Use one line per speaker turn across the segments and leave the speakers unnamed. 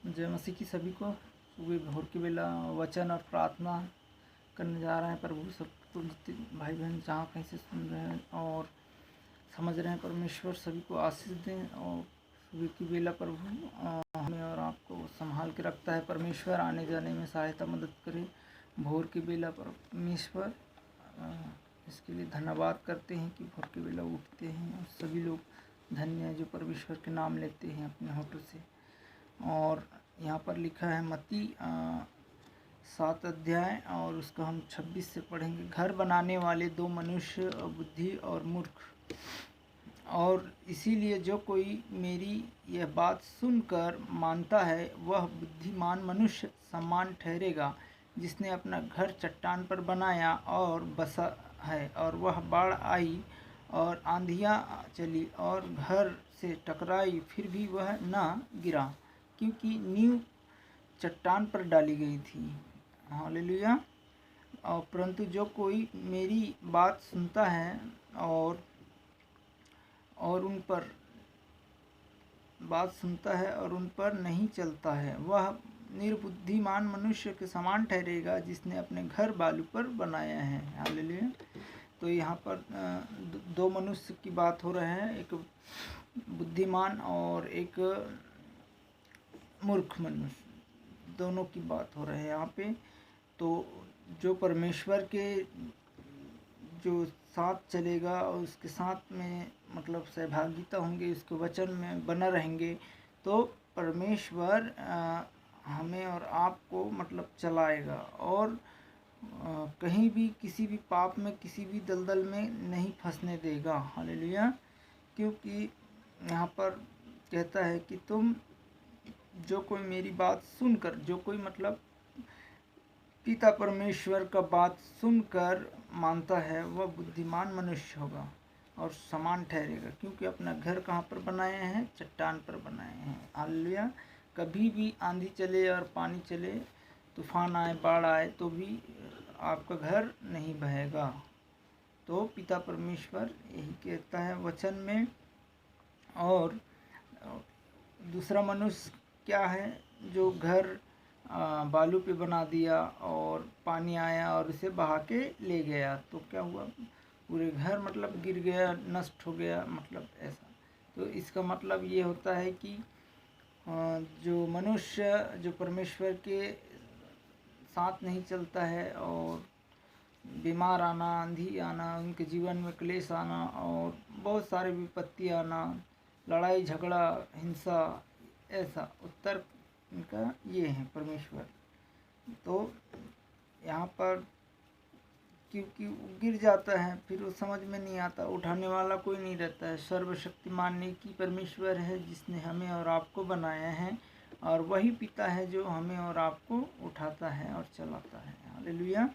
जय मसीह की सभी को। सुबह भोर की बेला वचन और प्रार्थना करने जा रहे हैं। प्रभु सबको, जितने भाई बहन जहाँ कहीं से सुन रहे हैं और समझ रहे हैं, परमेश्वर सभी को आशीष दें। और सुबह की बेला प्रभु हमें और आपको संभाल के रखता है। परमेश्वर आने जाने में सहायता मदद करे। भोर की बेला परमेश्वर इसके लिए धन्यवाद करते हैं कि भोर की बेला उठते हैं। और सभी लोग धन्य हैं जो परमेश्वर के नाम लेते हैं अपने होठों से। और यहाँ पर लिखा है मत्ती 7 अध्याय और उसका हम 26 से पढ़ेंगे। घर बनाने वाले दो मनुष्य, बुद्धि और मूर्ख। और इसीलिए जो कोई मेरी यह बात सुनकर मानता है वह बुद्धिमान मनुष्य समान ठहरेगा, जिसने अपना घर चट्टान पर बनाया और बसा है। और वह बाढ़ आई और आंधियाँ चली और घर से टकराई, फिर भी वह न गिरा, क्योंकि नींव चट्टान पर डाली गई थी। हालेलुया। और परंतु जो कोई मेरी बात सुनता है और उन पर नहीं चलता है, वह निर्बुद्धिमान मनुष्य के समान ठहरेगा, जिसने अपने घर बालू पर बनाया है। हालेलुया। तो यहाँ पर दो मनुष्य की बात हो रहा है, एक बुद्धिमान और एक मूर्ख मनुष्य, दोनों की बात हो रही है यहाँ पे। तो जो परमेश्वर के जो साथ चलेगा और उसके साथ में मतलब सहभागिता होंगे, उसके वचन में बना रहेंगे, तो परमेश्वर हमें और आपको मतलब चलाएगा और कहीं भी किसी भी पाप में, किसी भी दलदल में नहीं फंसने देगा। हालेलुया। क्योंकि यहाँ पर कहता है कि तुम जो कोई मेरी बात सुनकर, जो कोई मतलब पिता परमेश्वर का बात सुनकर मानता है, वह बुद्धिमान मनुष्य होगा और समान ठहरेगा, क्योंकि अपना घर कहाँ पर बनाए हैं? चट्टान पर बनाए हैं। हालेलुया। कभी भी आंधी चले और पानी चले, तूफान आए, बाढ़ आए, तो भी आपका घर नहीं बहेगा। तो पिता परमेश्वर यही कहता है वचन में। और दूसरा मनुष्य क्या है? जो घर बालू पे बना दिया और पानी आया और उसे बहा के ले गया, तो क्या हुआ? पूरे घर मतलब गिर गया, नष्ट हो गया, मतलब ऐसा। तो इसका मतलब ये होता है कि जो मनुष्य जो परमेश्वर के साथ नहीं चलता है और बीमार आना, आंधी आना, उनके जीवन में क्लेश आना और बहुत सारे विपत्ति आना, लड़ाई झगड़ा, हिंसा, ऐसा उत्तर इनका ये है परमेश्वर। तो यहाँ पर क्योंकि गिर जाता है, फिर वो समझ में नहीं आता, उठाने वाला कोई नहीं रहता है। सर्वशक्तिमान ने की परमेश्वर है जिसने हमें और आपको बनाया है, और वही पिता है जो हमें और आपको उठाता है और चलाता है। हालेलुया।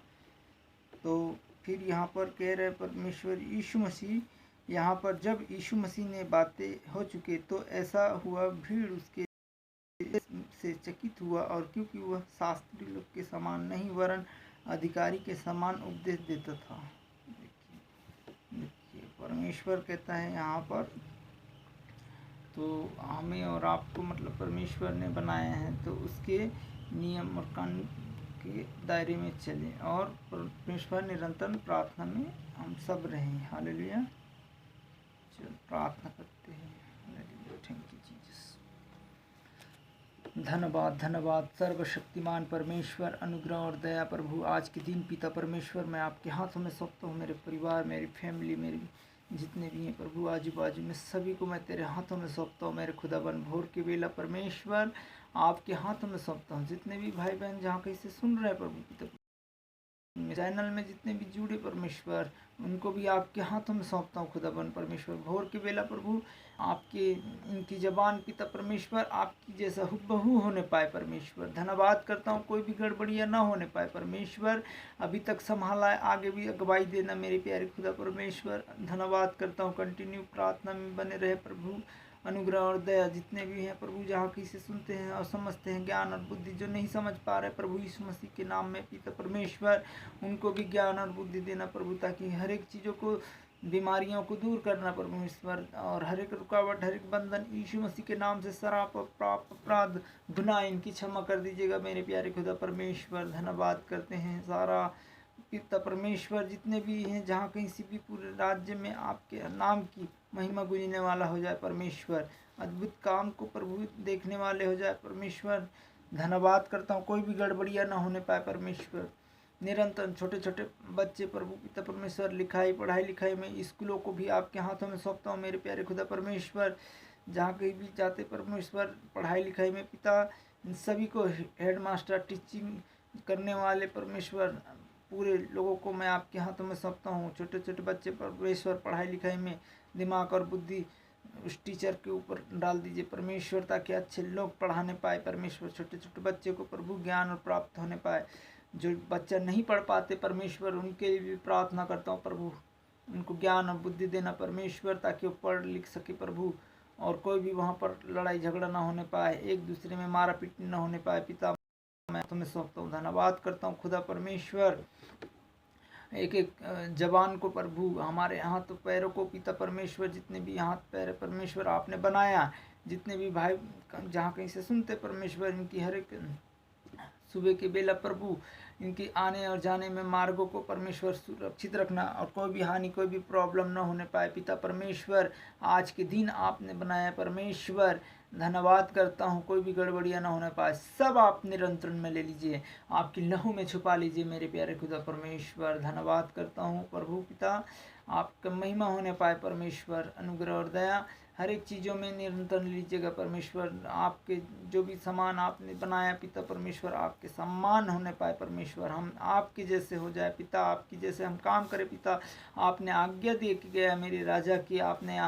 तो फिर यहाँ पर कह रहे परमेश्वर यीशु मसीह, यहाँ पर जब यीशु मसीह ने बातें हो चुके, तो ऐसा हुआ, भीड़ उसके से चकित हुआ, और क्योंकि वह शास्त्री लोग के समान नहीं वरन अधिकारी के समान उपदेश देता था। देखिए परमेश्वर कहता है यहाँ पर, तो हमें और आपको मतलब परमेश्वर ने बनाया है, तो उसके नियम और कानून के दायरे में चले और परमेश्वर निरंतर प्रार्थना में हम सब रहें। हालेलुया। चल प्रार्थना करते हैं। हालेलुया। Thank you Jesus. धन्यवाद, धन्यवाद सर्वशक्तिमान परमेश्वर, अनुग्रह और दया प्रभु। आज के दिन पिता परमेश्वर मैं आपके हाथों में सौंपता हूँ। मेरे परिवार, मेरी फैमिली, मेरी जितने भी हैं प्रभु आजू बाजू में, सभी को मैं तेरे हाथों में सौंपता हूँ। मेरे खुदाबंद भोर के बेला परमेश्वर आपके हाथों में सौंपता हूँ। जितने भी भाई बहन जहाँ कहीं से सुन रहे हैं प्रभु, पिता चैनल में जितने भी जुड़े परमेश्वर, उनको भी आपके हाथों में सौंपता हूँ खुदाबंद परमेश्वर। भोर की बेला प्रभु आपके इनकी जबान पिता परमेश्वर आपकी जैसा हुबहू होने पाए परमेश्वर। धन्यवाद करता हूँ, कोई भी गड़बड़ियाँ ना होने पाए परमेश्वर। अभी तक संभाला है, आगे भी अगुवाई देना मेरे प्यारे खुदा परमेश्वर। धन्यवाद करता हूँ, कंटिन्यू प्रार्थना में बने रहे प्रभु। अनुग्रह और दया जितने भी हैं प्रभु, जहाँ किसी सुनते हैं और समझते हैं, ज्ञान और बुद्धि जो नहीं समझ पा रहे प्रभु, यीशु मसीह के नाम में पिता परमेश्वर उनको भी ज्ञान और बुद्धि देना प्रभु, ताकि हर एक चीज़ों को बीमारियों को दूर करना परमेश्वर, और हर एक रुकावट, हर एक बंधन यीशु मसीह के नाम से शराब पाप अपराध गुनाह इनकी क्षमा कर दीजिएगा मेरे प्यारे खुदा परमेश्वर। धन्यवाद करते हैं सारा पिता परमेश्वर, जितने भी हैं जहाँ कहीं से भी पूरे राज्य में आपके नाम की महिमा गुंजने वाला हो जाए परमेश्वर, अद्भुत काम को प्रभु देखने वाले हो जाए परमेश्वर। धन्यवाद करता हूँ, कोई भी गड़बड़ियाँ ना होने पाए परमेश्वर। निरंतर छोटे छोटे बच्चे प्रभु पिता परमेश्वर लिखाई पढ़ाई लिखाई में, स्कूलों को भी आपके हाथों में सौंपता हूँ मेरे प्यारे खुदा परमेश्वर। जहाँ कहीं भी जाते परमेश्वर पढ़ाई लिखाई में पिता, इन सभी को हेड मास्टर टीचिंग करने वाले परमेश्वर पूरे लोगों को मैं आपके हाथों में सौंपता हूँ। छोटे छोटे बच्चे परमेश्वर पढ़ाई लिखाई में दिमाग और बुद्धि उस टीचर के ऊपर डाल दीजिए परमेश्वर, ताकि अच्छे लोग पढ़ाने पाए परमेश्वर। छोटे छोटे बच्चे को प्रभु ज्ञान और प्राप्त होने पाए। जो बच्चा नहीं पढ़ पाते परमेश्वर, उनके लिए भी प्रार्थना करता हूँ प्रभु, उनको ज्ञान और बुद्धि देना परमेश्वर, ताकि वो पढ़ लिख सके प्रभु, और कोई भी वहाँ पर लड़ाई झगड़ा ना होने पाए, एक दूसरे में मारा पीट ना होने पाए। पिता मैं तुम्हें सौंपता हूँ, धन्यवाद करता हूँ खुदा परमेश्वर। एक एक जवान को प्रभु, हमारे हाथ पैरों को पिता परमेश्वर, जितने भी हाथ पैर परमेश्वर आपने बनाया, जितने भी भाई जहाँ कहीं से सुनते परमेश्वर, इनकी हर एक सुबह के बेला प्रभु, इनकी आने और जाने में मार्गों को परमेश्वर सुरक्षित रखना, और कोई भी हानि कोई भी प्रॉब्लम न होने पाए पिता परमेश्वर। आज के दिन आपने बनाया परमेश्वर, धन्यवाद करता हूँ, कोई भी गड़बड़ियाँ ना होने पाए, सब आप नियंत्रण में ले लीजिए, आपकी लहू में छुपा लीजिए मेरे प्यारे खुदा परमेश्वर। धन्यवाद करता हूँ प्रभु पिता, आपका महिमा होने पाए परमेश्वर। अनुग्रह और दया हर एक चीज़ों में निरंतर लीजिएगा परमेश्वर। आपके जो भी सामान आपने बनाया पिता परमेश्वर, आपके सम्मान होने पाए परमेश्वर, हम आपके जैसे हो जाए पिता, आपकी जैसे हम काम करें पिता। आपने आज्ञा दे के गया मेरे राजा की, आपने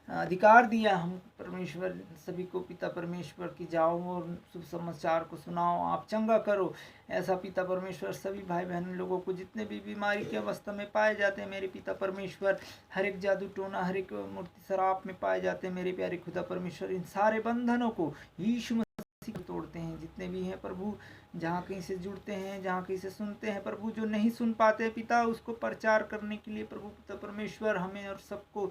अधिकार दिया हम परमेश्वर सभी को पिता परमेश्वर की, जाओ और शुभ समाचार को सुनाओ, आप चंगा करो। ऐसा पिता परमेश्वर सभी भाई बहन लोगों को, जितने भी बीमारी की अवस्था में पाए जाते हैं मेरे पिता परमेश्वर, हर एक जादू टोना, हर एक मूर्ति शराब में पाए जाते हैं मेरे प्यारे खुदा परमेश्वर, इन सारे बंधनों को यीशु मसीह को तोड़ते हैं। जितने भी हैं प्रभु, जहाँ कहीं से जुड़ते हैं, जहाँ कहीं से सुनते हैं प्रभु, जो नहीं सुन पाते पिता, उसको प्रचार करने के लिए प्रभु पिता परमेश्वर हमें और सबको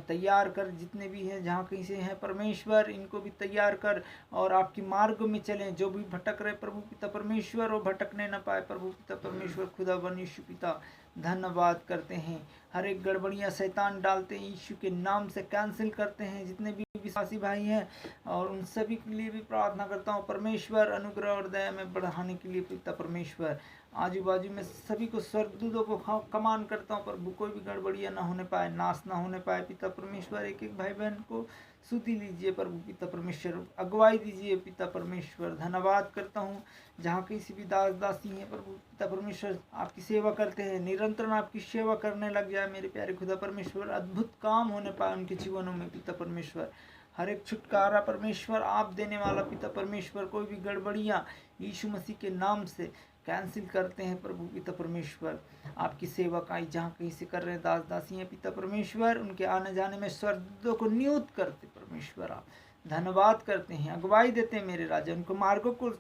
तैयार कर। जितने भी हैं जहाँ कहीं से हैं परमेश्वर, इनको भी तैयार कर, और आपकी मार्ग में चलें। जो भी भटक रहे प्रभु पिता परमेश्वर, वो भटकने न पाए प्रभु पिता परमेश्वर। खुदा बन यीशु पिता धन्यवाद करते हैं। हर एक गड़बड़ियाँ शैतान डालते हैं यीशु के नाम से कैंसिल करते हैं। जितने भी विश्वासी भाई हैं, और उन सभी के लिए भी प्रार्थना करता हूँ परमेश्वर, अनुग्रह और दया में बढ़ाने के लिए पिता परमेश्वर। आजू बाजू में सभी को स्वर्गदूतों को कमान करता हूँ प्रभु, कोई भी गड़बड़ियाँ ना होने पाए, नाश ना होने पाए पिता परमेश्वर। एक एक भाई बहन को सुधि लीजिए प्रभु पिता परमेश्वर, अगुवाई दीजिए पिता परमेश्वर। धन्यवाद करता हूँ, जहाँ किसी भी दास दासी हैं प्रभु पिता परमेश्वर, आपकी सेवा करते हैं, निरंतर आपकी सेवा करने लग जाए मेरे प्यारे खुदा परमेश्वर। अद्भुत काम होने पाए उनके जीवनों में पिता परमेश्वर। हर एक छुटकारा परमेश्वर आप देने वाला पिता परमेश्वर। कोई भी गड़बड़ियाँ यीशु मसीह के नाम से कैंसिल करते हैं प्रभु पिता परमेश्वर। आपकी सेवा का जहाँ कहीं से कर रहे हैं दास दासी हैं पिता परमेश्वर, उनके आने जाने में स्वर्गदूतों को नियुक्त करते परमेश्वर। आप धन्यवाद करते हैं, अगुवाई देते हैं मेरे राजा, उनको मार्गों को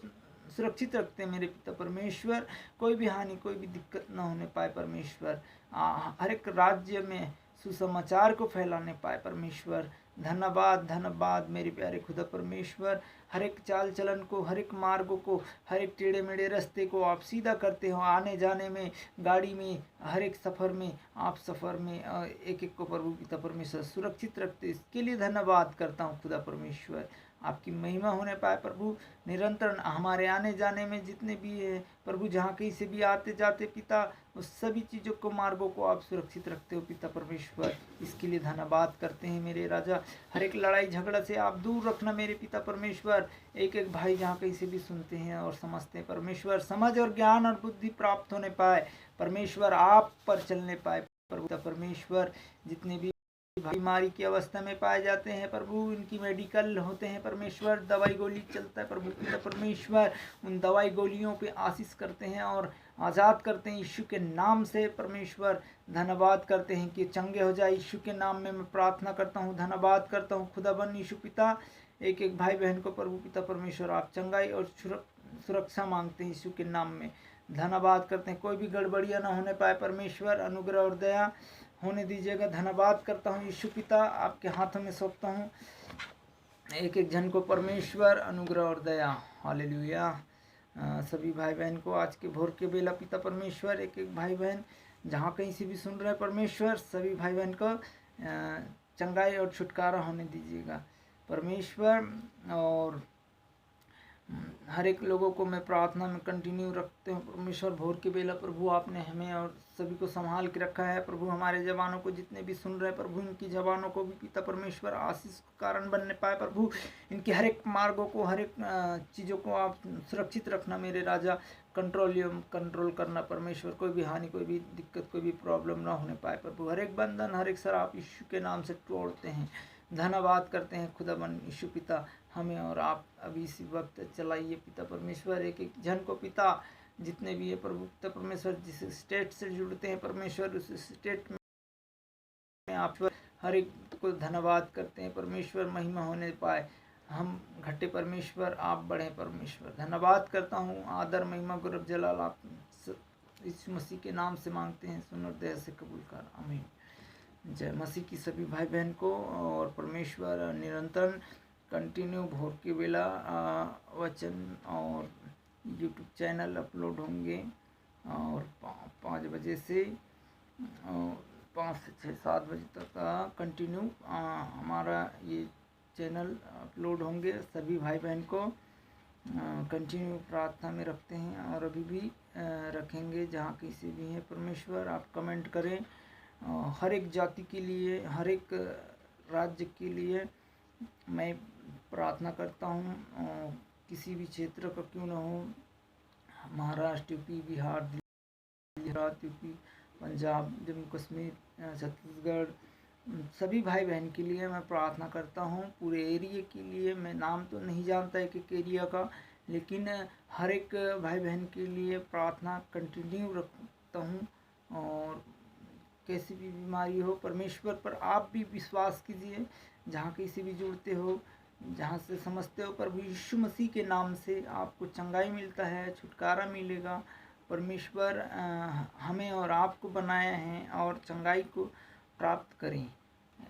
सुरक्षित रखते हैं मेरे पिता परमेश्वर। कोई भी हानि कोई भी दिक्कत ना होने पाए परमेश्वर। हर एक राज्य में सुसमाचार को फैलाने पाए परमेश्वर। धन्यवाद धन्यवाद मेरे प्यारे खुदा परमेश्वर। हर एक चाल चलन को, हर एक मार्गों को, हर एक टेढ़े मेढ़े रास्ते को आप सीधा करते हो। आने जाने में, गाड़ी में, हर एक सफ़र में, आप सफ़र में एक एक को प्रभु पिता परमेश्वर सुरक्षित रखते, इसके लिए धन्यवाद करता हूँ खुदा परमेश्वर। आपकी महिमा होने पाए प्रभु। निरंतर हमारे आने जाने में जितने भी है प्रभु, जहाँ कहीं से भी आते जाते पिता, उस सभी चीज़ों को, मार्गों को आप सुरक्षित रखते हो पिता परमेश्वर। इसके लिए धन्यवाद करते हैं मेरे राजा। हर एक लड़ाई झगड़ा से आप दूर रखना मेरे पिता परमेश्वर। एक एक भाई जहाँ कहीं से भी सुनते हैं और समझते हैं परमेश्वर, समझ और ज्ञान और बुद्धि प्राप्त होने पाए परमेश्वर, आप पर चलने पाए प्रभु परमेश्वर। जितने भी बीमारी की अवस्था में पाए जाते हैं प्रभु, इनकी मेडिकल होते हैं परमेश्वर, दवाई गोली चलता है प्रभु पिता परमेश्वर। उन दवाई गोलियों पे आशीष करते हैं और आज़ाद करते हैं यीशु के नाम से परमेश्वर। धन्यवाद करते हैं कि चंगे हो जाए यीशु के नाम में मैं प्रार्थना करता हूँ। धन्यवाद करता हूँ खुदाबंद यीशु पिता। एक एक भाई बहन को प्रभु पिता परमेश्वर आप चंगाई और सुरक्षा मांगते हैं यीशु के नाम में। धन्यवाद करते हैं, कोई भी गड़बड़ियाँ ना होने पाए परमेश्वर। अनुग्रह और दया होने दीजिएगा। धन्यवाद करता हूँ यीशु पिता, आपके हाथों में सौंपता हूँ एक एक जन को परमेश्वर अनुग्रह और दया। हालेलुया। सभी भाई बहन को आज के भोर के बेला पिता परमेश्वर, एक एक भाई बहन जहाँ कहीं से भी सुन रहे हैं परमेश्वर, सभी भाई बहन को चंगाई और छुटकारा होने दीजिएगा परमेश्वर। और हर एक लोगों को मैं प्रार्थना में कंटिन्यू रखते हूँ परमेश्वर। भोर के बेला प्रभु आपने हमें और सभी को संभाल के रखा है प्रभु। हमारे जवानों को जितने भी सुन रहे हैं प्रभु, इनकी जवानों को भी पिता परमेश्वर आशीष का कारण बनने पाए प्रभु। इनके हर एक मार्गों को, हर एक चीज़ों को आप सुरक्षित रखना मेरे राजा। कंट्रोल करना परमेश्वर। कोई भी हानि, कोई भी दिक्कत, कोई भी प्रॉब्लम ना होने पाए प्रभु। हर एक बंधन, हर एक शराब यीशु के नाम से तोड़ते हैं। धन्यवाद करते हैं खुदाबंद यीशु पिता, हमें और आप अभी इसी वक्त चलाइए पिता परमेश्वर। एक एक जन को पिता, जितने भी है प्रभु पिता परमेश्वर, जिस स्टेट से जुड़ते हैं परमेश्वर, उस स्टेट में आप हर एक को धन्यवाद करते हैं परमेश्वर। महिमा होने पाए, हम घटे परमेश्वर, आप बढ़े परमेश्वर। धन्यवाद करता हूँ, आदर महिमा गौरव जलाल आप यीशु मसीह के नाम से मांगते हैं, सुन और दया से कबूल कर, आमीन। जय मसीह की सभी भाई बहन को। और परमेश्वर निरंतर कंटिन्यू भोर के बेला वचन और यूट्यूब चैनल अपलोड होंगे और 5 बजे से 5 से 6 7 बजे तक कंटिन्यू हमारा ये चैनल अपलोड होंगे। सभी भाई बहन को कंटिन्यू प्रार्थना में रखते हैं और अभी भी रखेंगे जहाँ किसी भी हैं परमेश्वर। आप कमेंट करें। हर एक जाति के लिए, हर एक राज्य के लिए मैं प्रार्थना करता हूँ, किसी भी क्षेत्र का क्यों ना हो, महाराष्ट्र, यूपी, बिहार, दिल्ली, यूपी, पंजाब, जम्मू कश्मीर, छत्तीसगढ़, सभी भाई बहन के लिए मैं प्रार्थना करता हूँ। पूरे एरिया के लिए मैं नाम तो नहीं जानता एक एक एरिया का, लेकिन हर एक भाई बहन के लिए प्रार्थना कंटिन्यू रखता हूँ। और कैसी भी बीमारी हो परमेश्वर पर आप भी विश्वास कीजिए। जहाँ किसी भी जुड़ते हो, जहाँ से समझते हो प्रभु यीशु मसीह के नाम से आपको चंगाई मिलता है, छुटकारा मिलेगा। परमेश्वर हमें और आपको बनाया है और चंगाई को प्राप्त करें,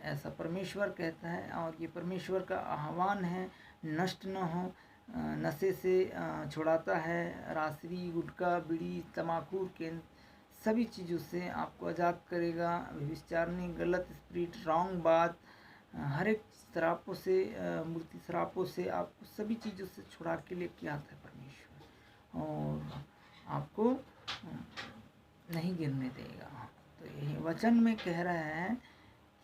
ऐसा परमेश्वर कहता है। और ये परमेश्वर का आह्वान है, नष्ट न हो। नशे से छुड़ाता है, रासरी, गुटखा, बीड़ी, तम्बाकू के सभी चीज़ों से आपको आज़ाद करेगा। व्यभिचारनी, गलत स्पिरिट, रॉन्ग बात, हर एक शराबों से, मूर्ति शराबों से आपको सभी चीज़ों से छुड़ा के लेके आता है परमेश्वर, और आपको नहीं गिरने देगा। तो यही वचन में कह रहा है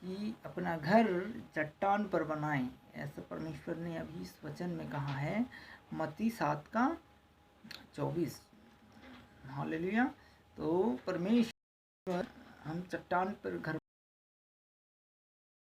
कि अपना घर चट्टान पर बनाएं, ऐसा परमेश्वर ने अभी इस वचन में कहा है, मत्ती 7:24। हालेलुया। तो परमेश्वर हम चट्टान पर घर